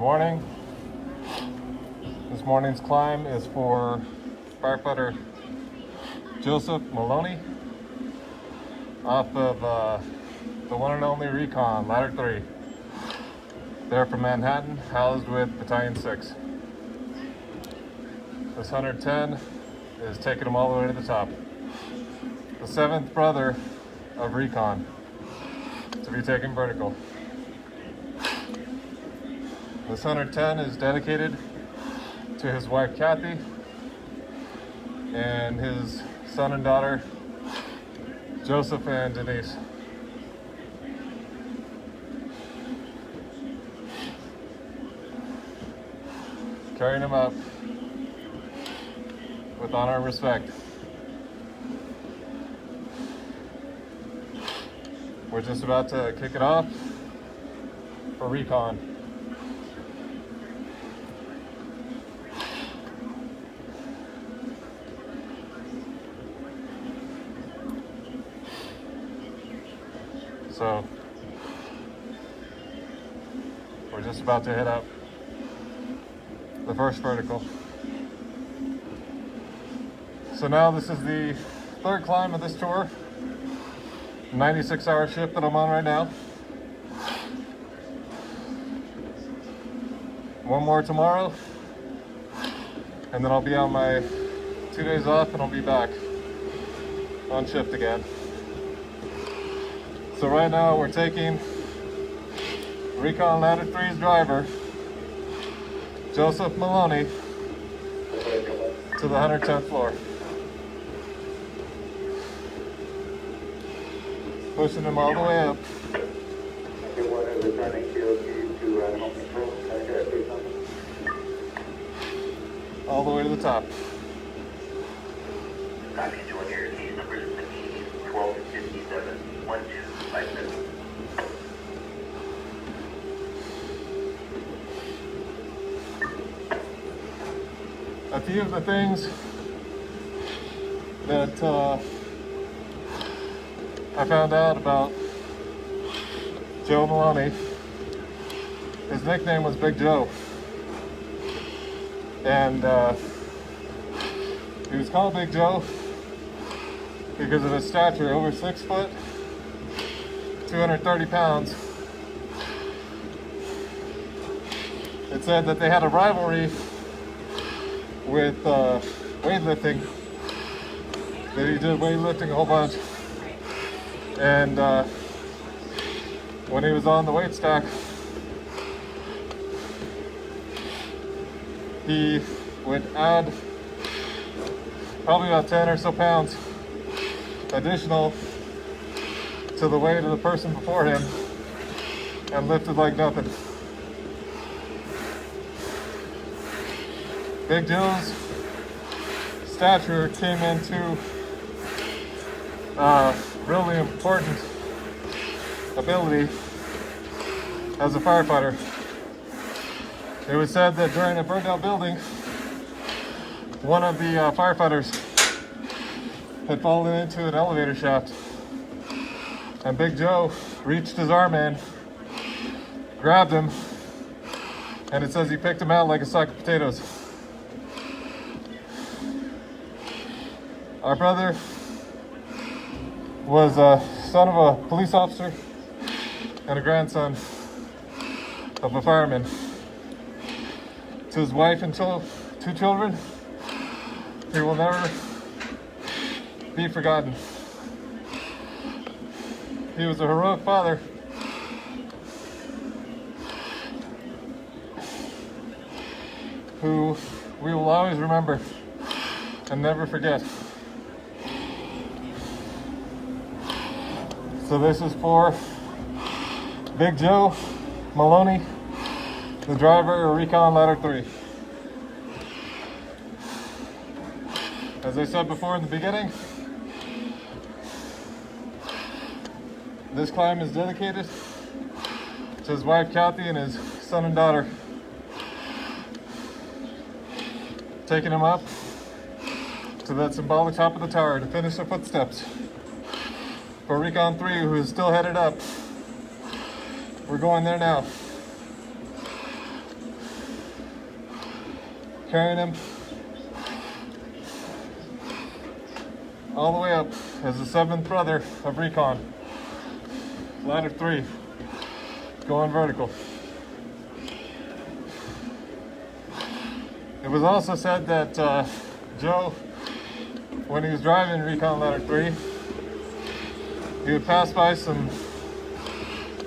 morning. This morning's climb is for firefighter Joseph Maloney off of the one and only Recon, Ladder 3. They're from Manhattan, housed with Battalion 6. This 110 is taking them all the way to the top. The 7th brother of Recon to be taken vertical. This 110 is dedicated to his wife Kathy and his son and daughter Joseph and Denise. Carrying him up with honor and respect. We're just about to kick it off for Recon. So we're just about to hit up the first vertical. So now this is the third climb of this tour. 96-hour shift that I'm on right now. One more tomorrow, and then I'll be on my 2 days off and I'll be back on shift again. So right now we're taking Recon Ladder 3's driver, Joseph Maloney, to the 110th floor. Pushing him all the way up. All the way to the top. Copy, join here. Case number is 1257 1257. A few of the things that I found out about Joe Maloney. His nickname was Big Joe. And he was called Big Joe because of his stature, over 6 foot, 230 pounds. It said that they had a rivalry with weightlifting, that he did weightlifting a whole bunch. And when he was on the weight stack, he would add probably about 10 or so pounds additional to the weight of the person before him and lifted like nothing. Big Joe's stature came into really important ability as a firefighter. It was said that during a burned out building, one of the firefighters had fallen into an elevator shaft, and Big Joe reached his arm in, grabbed him, and it says he picked him out like a sack of potatoes. Our brother was a son of a police officer and a grandson of a fireman. To his wife and 2 children, he will never be forgotten. He was a heroic father who we will always remember and never forget. So this is for Big Joe Maloney, the driver of Recon Ladder 3. As I said before in the beginning, this climb is dedicated to his wife Kathy and his son and daughter. Taking him up to that symbolic top of the tower to finish their footsteps. For Recon 3, who is still headed up, we're going there now. carrying him all the way up as the 7th brother of Recon. Ladder 3, going vertical. It was also said that Joe, when he was driving Recon Ladder 3, he would pass by some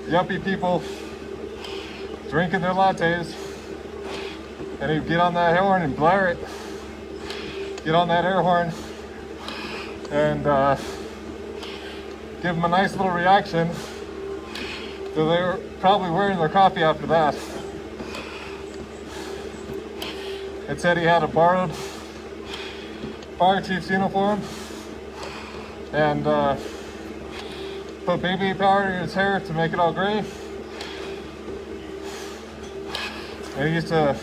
yuppie people drinking their lattes, and he'd get on that horn and blare it. Get on that air horn and give them a nice little reaction. So they were probably wearing their coffee after that. It said he had a borrowed fire chief's uniform and put baby powder in his hair to make it all gray. And he used to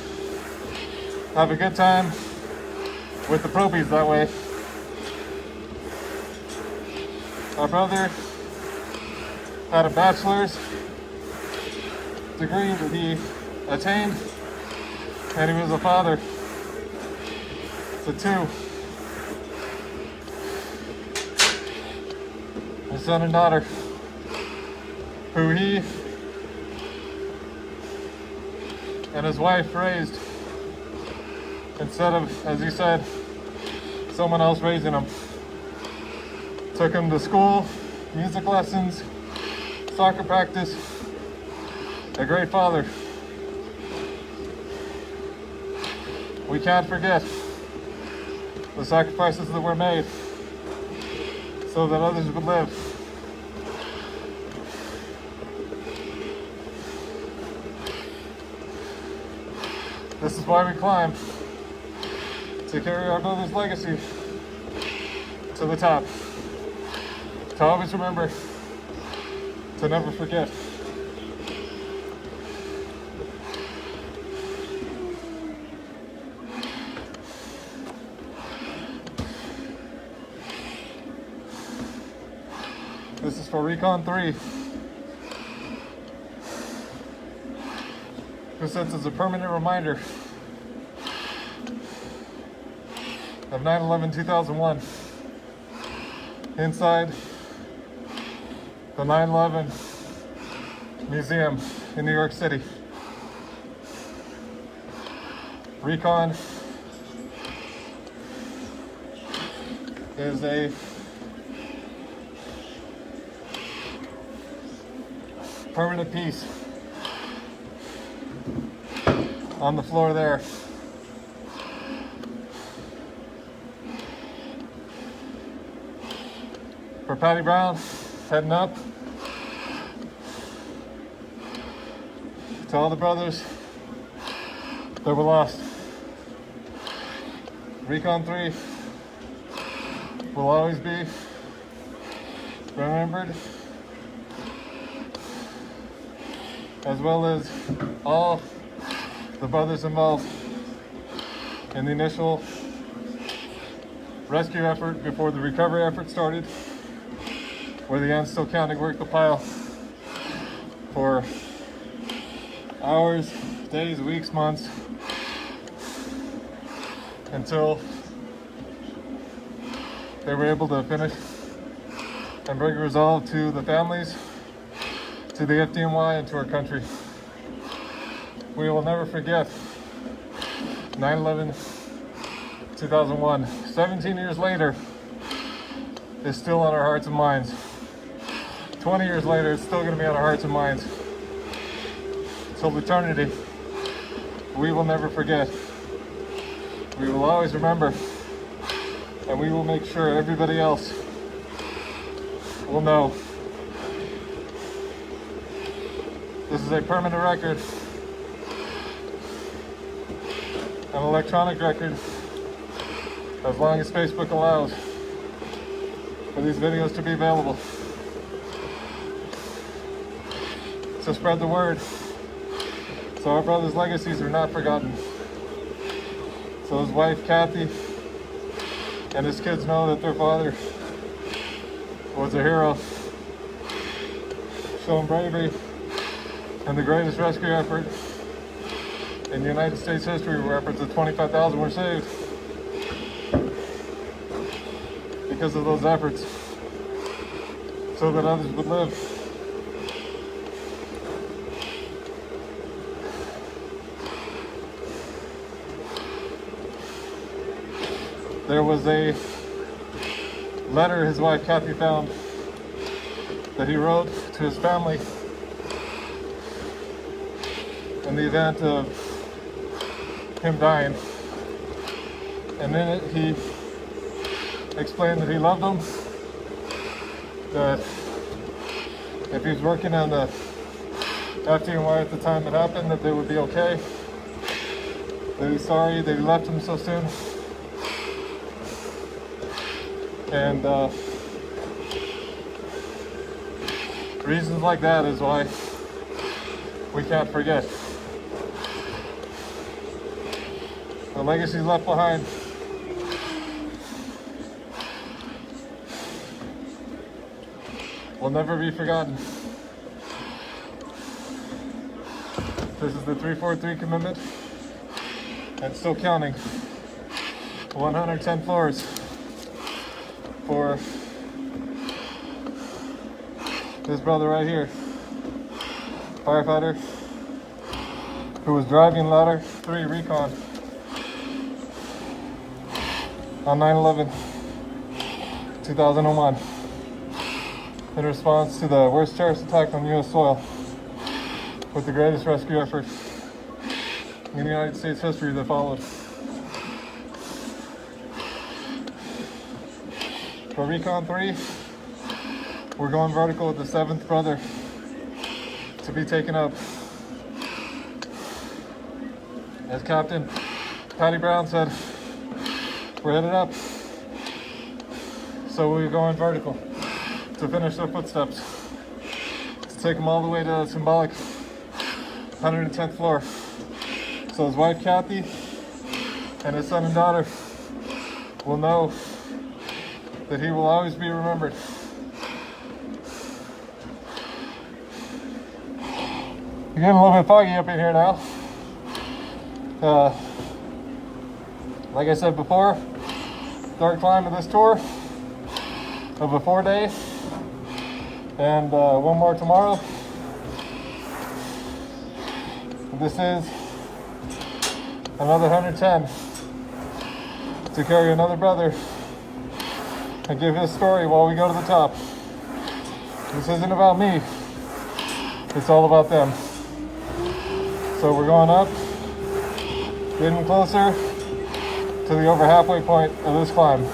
have a good time with the probies that way. Our brother had a bachelor's degree that he attained, and he was a father to 2. A son and daughter, who he and his wife raised instead of, as he said, someone else raising him. Took him to school, music lessons, soccer practice. A great father. We can't forget the sacrifices that were made so that others would live. This is why we climb, to carry our brother's legacy to the top. To always remember, to never forget. This is for Recon 3, who sits as a permanent reminder of 9/11/2001 inside the 9/11 Museum in New York City. Recon is a permanent piece on the floor there. For Patty Brown, heading up. To all the brothers that were lost. Recon 3 will always be remembered, as well as all the brothers involved in the initial rescue effort before the recovery effort started, where the Ansel County worked the pile for hours, days, weeks, months, until they were able to finish and bring resolve to the families, to the FDNY, and to our country. We will never forget 9/11/2001. 17 years later, is still on our hearts and minds. 20 years later, it's still going to be on our hearts and minds. Till eternity, we will never forget. We will always remember, and we will make sure everybody else will know. This is a permanent record, an electronic record, as long as Facebook allows for these videos to be available. So spread the word, so our brother's legacies are not forgotten. So his wife Kathy and his kids know that their father was a hero, showing bravery in the greatest rescue effort in United States history where upwards of 25,000 were saved because of those efforts, so that others would live. There was a letter his wife Kathy found that he wrote to his family in the event of him dying. And in it he explained that he loved them, that if he was working on the FDNY at the time it happened, that they would be okay, that he's sorry that he left him so soon. And reasons like that is why we can't forget. The legacies left behind will never be forgotten. This is the 343 commitment, and still counting. 110 floors for this brother right here, firefighter who was driving ladder 3 Recon on 9/11, 2001, in response to the worst terrorist attack on U.S. soil, with the greatest rescue effort in United States history that followed. For Recon 3, we're going vertical with the 7th brother to be taken up. As Captain Patty Brown said, we're headed up. So we're going vertical to finish their footsteps, to take them all the way to the symbolic 110th floor. So his wife Kathy and his son and daughter will know that he will always be remembered. You're getting a little bit foggy up in here now. Like I said before, third climb of this tour of a 4-day, and one more tomorrow. This is another 110 to carry another brother and give his story while we go to the top. This isn't about me, it's all about them. So we're going up, getting closer to the over halfway point of this climb.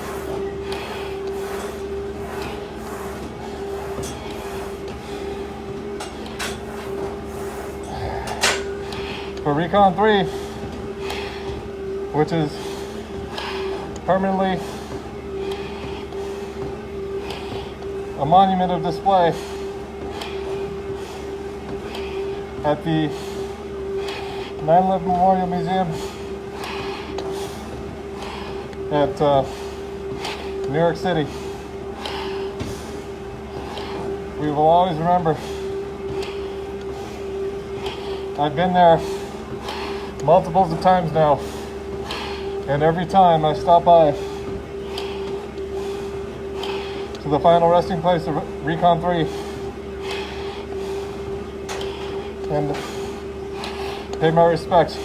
For Recon 3, which is permanently a monument of display at the 9/11 Memorial Museum at New York City. We will always remember. I've been there multiples of times now, and every time I stop by to the final resting place of Recon 3 and pay my respects.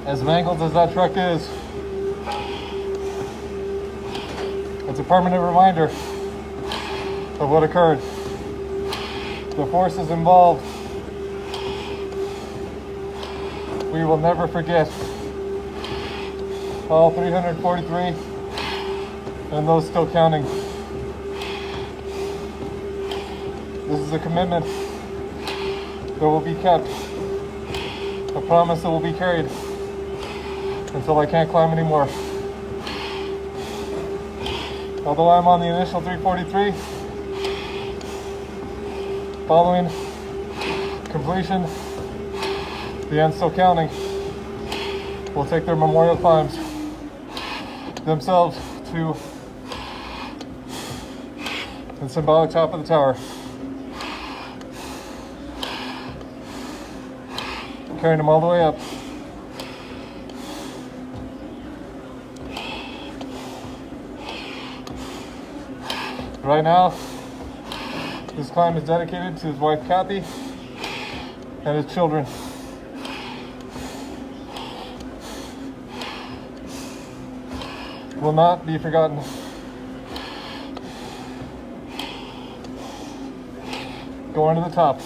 As mangled as that truck is, it's a permanent reminder of what occurred. The forces involved, we will never forget. All 343 and those still counting. This is a commitment that will be kept, a promise that will be carried until I can't climb anymore. Although I'm on the initial 343, following completion, the end still counting will take their memorial climbs themselves to the symbolic top of the tower. carrying him all the way up. Right now, this climb is dedicated to his wife Kathy and his children. Will not be forgotten. Going to the top.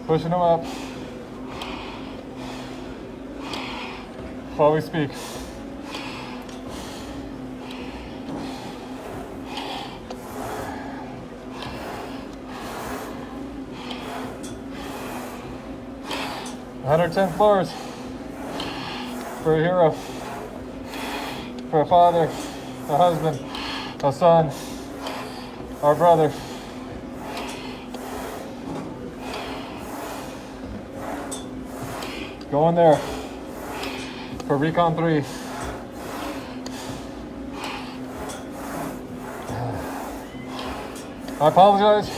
Pushing him up while we speak. "110 floors for a hero, for a father, a husband, a son, our brother." Going there for Recon 3. I apologize.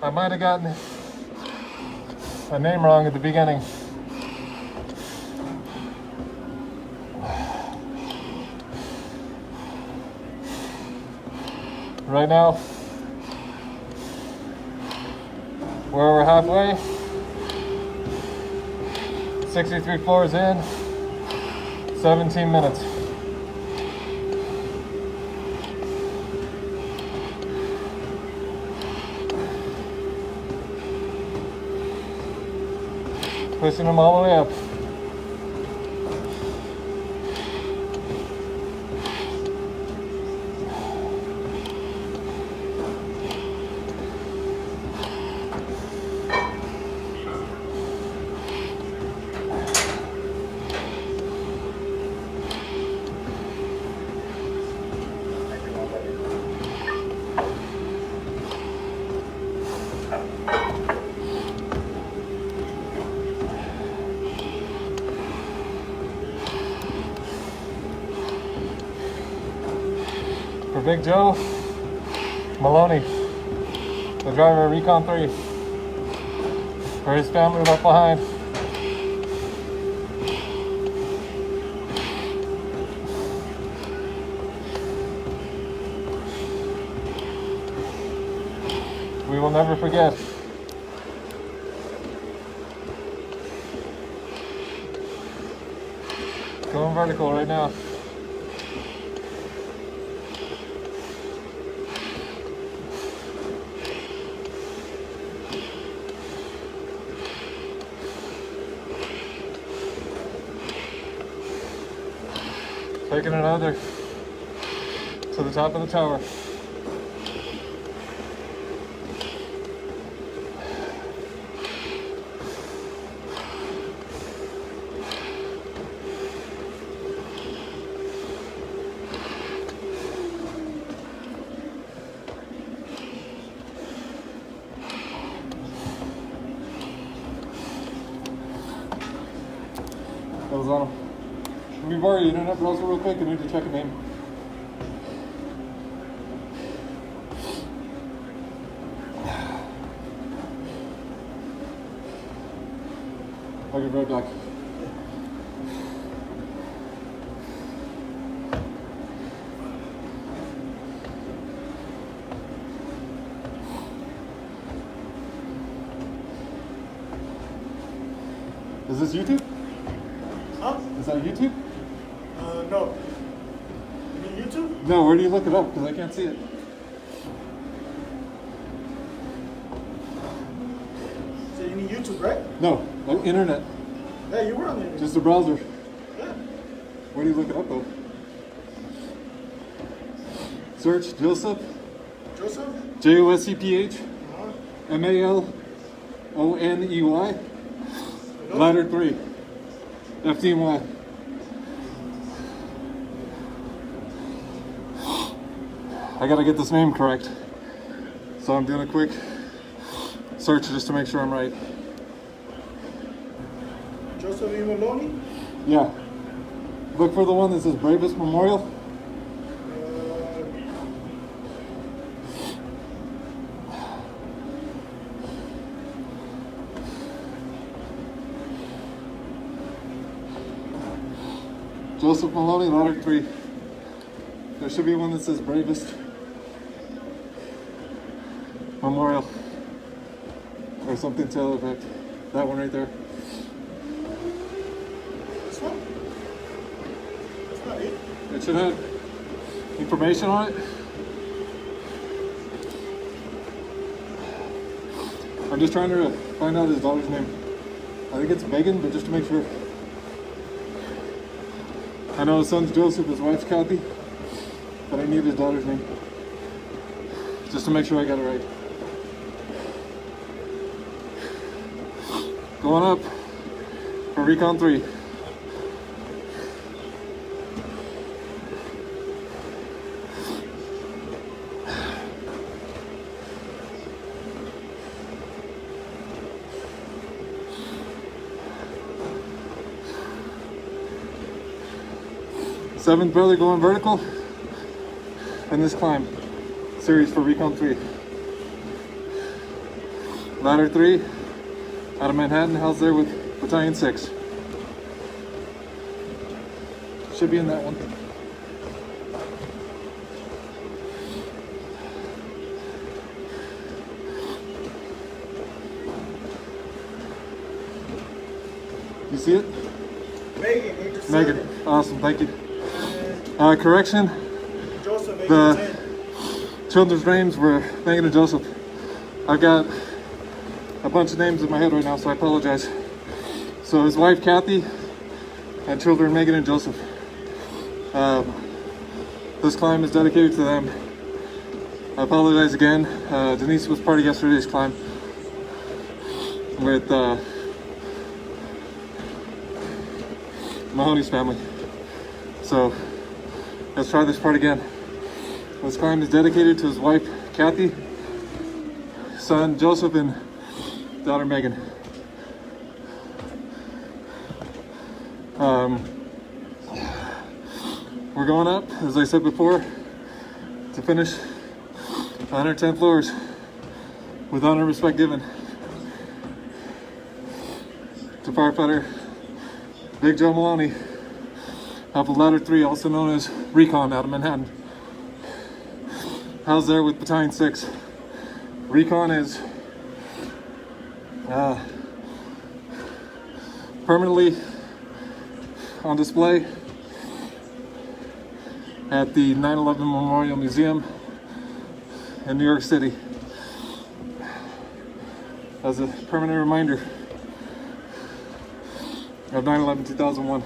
I might have gotten a name wrong at the beginning. Right now, we're halfway. 63 floors in, 17 minutes. Pushing them all the way up. For Big Joe, Maloney, the driver of Recon 3, for his family left behind. We will never forget. Going vertical right now. Taking another to the top of the tower. That was on him. Let me borrow your internet browser real quick. I need to check a name. I'll be right back. Is this YouTube? Huh? Is that YouTube? No. You mean YouTube? No, where do you look it up? Because I can't see it. So you mean YouTube, right? No, internet. Yeah, you were on the internet. Just a browser. Yeah. Where do you look it up though? Search Joseph. Joseph? Joseph. Uh-huh. Maloney. Ladder 3. FDY. I gotta get this name correct. So I'm doing a quick search just to make sure I'm right. Joseph E. Maloney. Yeah. Look for the one that says Bravest Memorial. Joseph Maloney, ladder 3. There should be one that says Bravest Memorial or something to that effect. That one right there. This one? That's not it. It should have information on it. I'm just trying to find out his daughter's name. I think it's Megan, but just to make sure. I know his son's Joseph, his wife's Kathy, but I need his daughter's name. Just to make sure I got it right. Going up for Recon 3. Seventh brother going vertical in this climb series for Recon 3. Ladder 3 out of Manhattan, housed there with Battalion 6. Should be in that one. You see it? Megan, 8 to Megan, 7. awesome, thank you. Correction, Joseph, 8 the to 10. children's names were Megan and Joseph. I've got a bunch of names in my head right now, so I apologize. So his wife Kathy and children Megan and Joseph. This climb is dedicated to them. I apologize again. Denise was part of yesterday's climb with Mahoney's family. So let's try this part again. This climb is dedicated to his wife Kathy, son Joseph, and daughter Megan. We're going up, as I said before, to finish 110 floors with honor and respect given to firefighter Big Joe Maloney off of ladder 3, also known as Recon, out of Manhattan. Housed there with Battalion 6. Recon is permanently on display at the 9/11 Memorial Museum in New York City as a permanent reminder of 9/11/2001.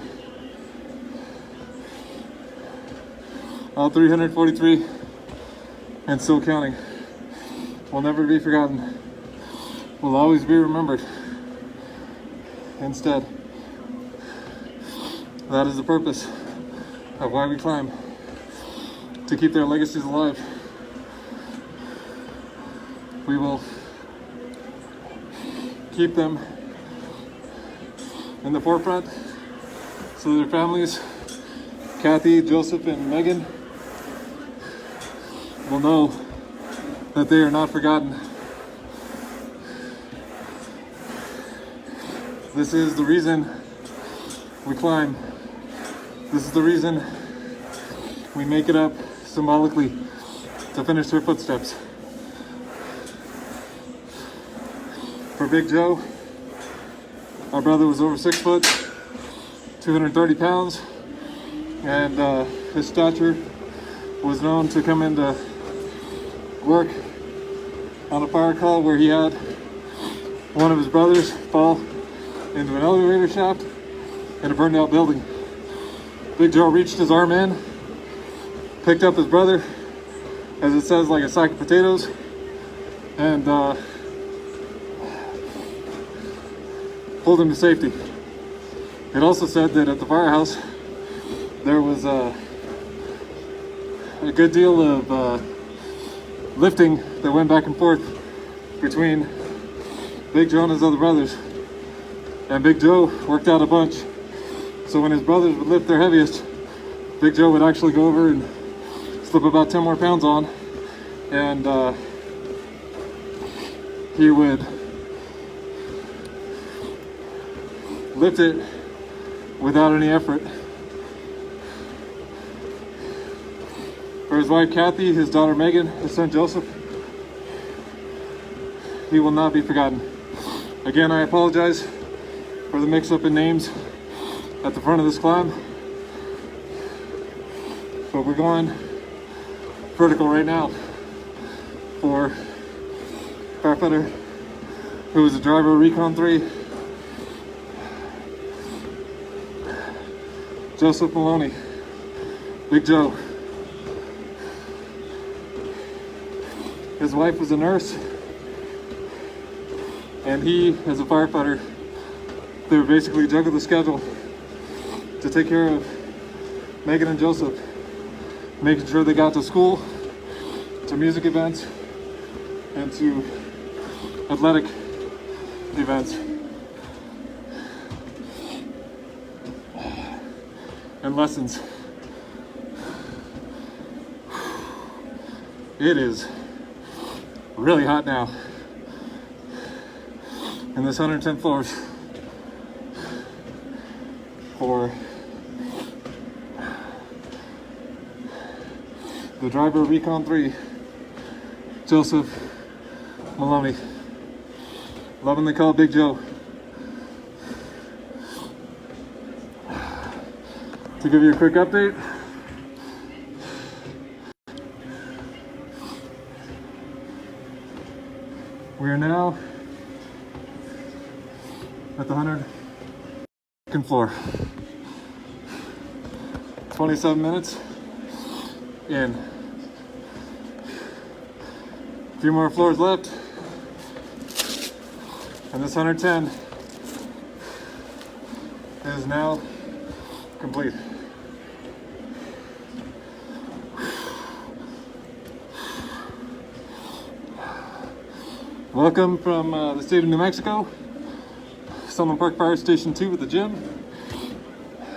All 343 and still counting will never be forgotten, will always be remembered. Instead, that is the purpose of why we climb, to keep their legacies alive. We will keep them in the forefront so that their families, Kathy, Joseph, and Megan, will know that they are not forgotten. This is the reason we climb. This is the reason we make it up symbolically to finish their footsteps. For Big Joe, our brother was over 6 foot, 230 pounds, and his stature was known to come into work on a fire call where he had one of his brothers fall into an elevator shaft in a burned out building. Big Joe reached his arm in, picked up his brother, as it says, like a sack of potatoes, and pulled him to safety. It also said that at the firehouse there was a good deal of lifting that went back and forth between Big Joe and his other brothers. And Big Joe worked out a bunch. So when his brothers would lift their heaviest, Big Joe would actually go over and slip about 10 more pounds on, and he would lift it without any effort. For his wife Kathy, his daughter Megan, his son Joseph, he will not be forgotten. Again, I apologize for the mix-up in names at the front of this climb, but we're going vertical right now for firefighter who was a driver of Recon 3, Joseph Maloney, Big Joe. His wife was a nurse, and he, as a firefighter, they would basically juggle the schedule to take care of Megan and Joseph, making sure they got to school, to music events, and to athletic events. And lessons. It is really hot now in this 110 floors for the driver of Recon 3, Joseph Maloney, lovingly called Big Joe. To give you a quick update, we are now at the 102nd floor. 27 minutes in. A few more floors left, and this 110 is now complete. Welcome from the state of New Mexico, Summer Park Fire Station 2 with the gym.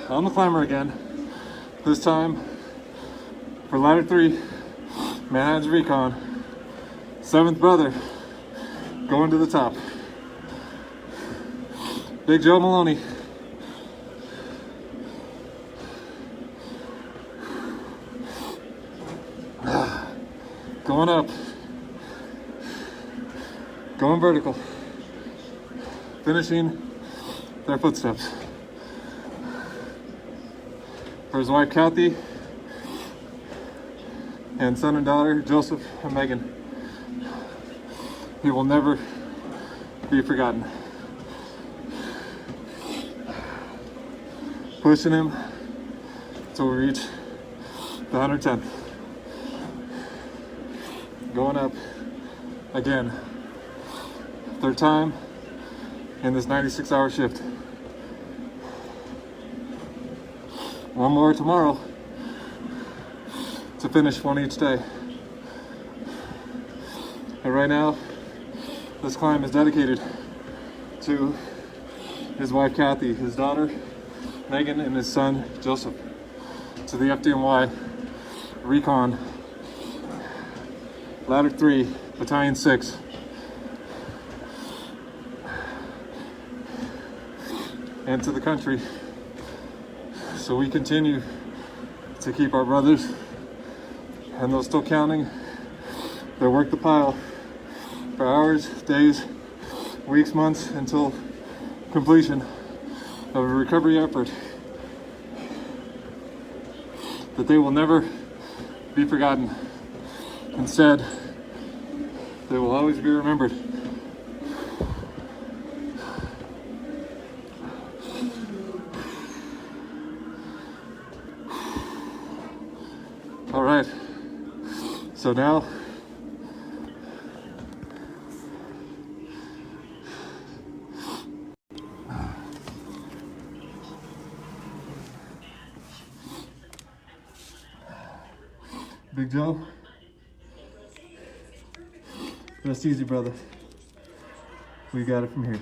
On the climber again, this time for ladder 3, Manhattan's Recon, 7th brother, going to the top. Big Joe Maloney. Going up. Going vertical, finishing their footsteps. For his wife Kathy, and son and daughter Joseph and Megan, he will never be forgotten. Pushing him till we reach the 110th. Going up again. Third time in this 96-hour shift. One more tomorrow to finish one each day. And right now, this climb is dedicated to his wife Kathy, his daughter Megan, and his son Joseph, to the FDNY Recon Ladder 3, Battalion 6. And to the country, so we continue to keep our brothers and those still counting that work the pile for hours, days, weeks, months until completion of a recovery effort, that they will never be forgotten. Instead, they will always be remembered. All right, so now Big Joe, rest easy, brother. We got it from here.